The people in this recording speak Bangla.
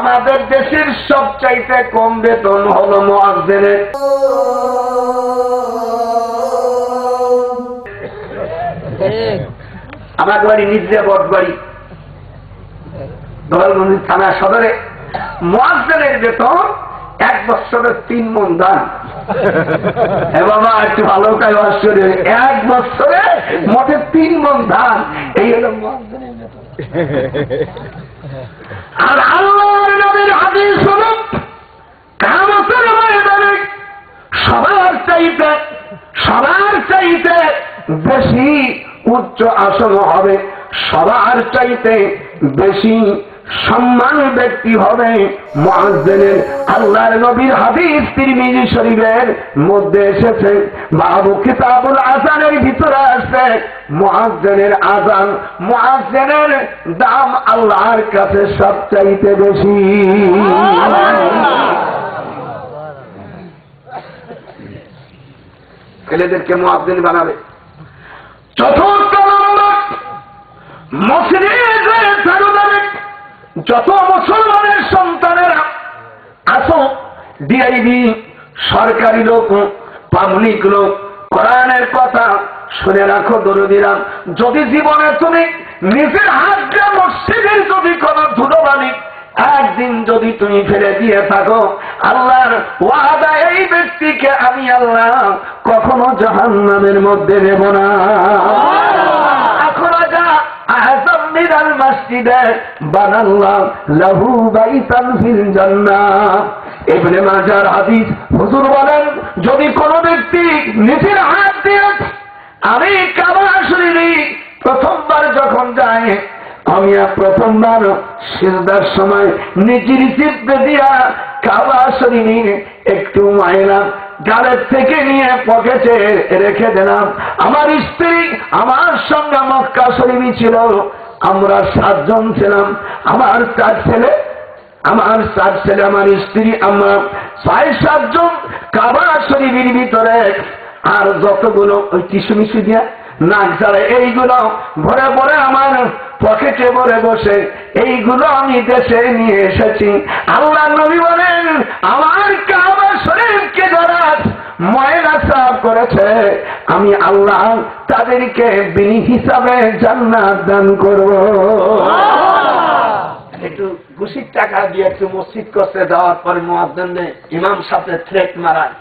আমাদের দেশের সবচাইতে কম বেতন হলো মুয়াজ্জিনের। আমার বাড়ি নিজে বটবাড়ি দোয়ালগঞ্জ থানা সদরে। মুয়াজ্জিনের বেতন 1 বছরে 3 মণ ধান। বাবা একটু ভালো কাজ আশ্চর্য, 1 বছরে মোটে 3 মণ ধান, এই হলো মুয়াজ্জিনের বেতন। আর আল্লাহর নবীর হাদিস হলো কিয়ামতের ময়দানে সবার চাইতে বেশি উচ্চ আসন হবে, সবার চাইতে বেশি সম্মান ব্যক্তি হবে মুয়াজ্জিনের। আল্লাহর নবীর হাদিস তিরমিজি শরীফের মধ্যে এসেছে, বাবু কিতাবুল আযানের ভিতরে আছে মুয়াজ্জিনের আযান, মুয়াজ্জিনের দাম আল্লাহর কাছে সবচাইতে বেশি। ছেলেদেরকে মুয়াজ্জিন বানাবে। চতুর্থ নম্বর, মসজিদের চারুদারে যত মুসলমানের সন্তানেরা আসো, ডিআইবি, সরকারি লোক, পাবলিক লোক, কোরআনের কথা শুনে রাখো দরদিরা, যদি জীবনে তুমি নিজের হাত দিয়ে মসজিদের যদি কোনো ধুলোবালি একদিন যদি তুমি ফেলে দিয়ে থাকো, আল্লাহর ওয়াদা এই ব্যক্তিকে আমি আল্লাহ কখনো জাহান্নামের মধ্যে নেব না। এখন যা আযম মিনাল মসজিদে বানাল্লাহু লাহু বাইতান ফিল জান্নাহ। ইবনে মাজার হাদিস, হুজুর বলেন যদি কোনো ব্যক্তি নিজের হাত দিয়ে আমি কাবা শরীফে প্রথমবার যখন যায়, আমি প্রথমবার সিজদার সময় নিজের চিত্তে দিয়া কাবা শরীফে একটু ময়লা গালের থেকে নিয়ে পকেটে রেখে দিলাম। আমার স্ত্রী আমার সঙ্গে মক্কা শরীফে ছিল, আমরা 7 জন ছিলাম, আমার 4 ছেলে, আমার স্ত্রী, আমরা 6-7 জন কাবা শরীফের ভিতরে। আর যতগুলো ওই টিস্যু মিশু দিয়া নাক ঝাড়ে এইগুলো ভরে ভরে আমার পকেটে ভরে বসে, এইগুলো আমি দেশে নিয়ে এসেছি। আল্লাহ নবী বলেন আমার কাবা শরীফকে যারা ময়লা সাফ করেছে, আমি আল্লাহ তাদেরকে বিনি হিসাবে জান্নাত দান করব। একটু ঘুষির টাকা দিয়ে একটু মসজিদ করতে দেওয়ার পরে মুয়াজ্জিন ইমাম সাথে থ্রেট মারায়।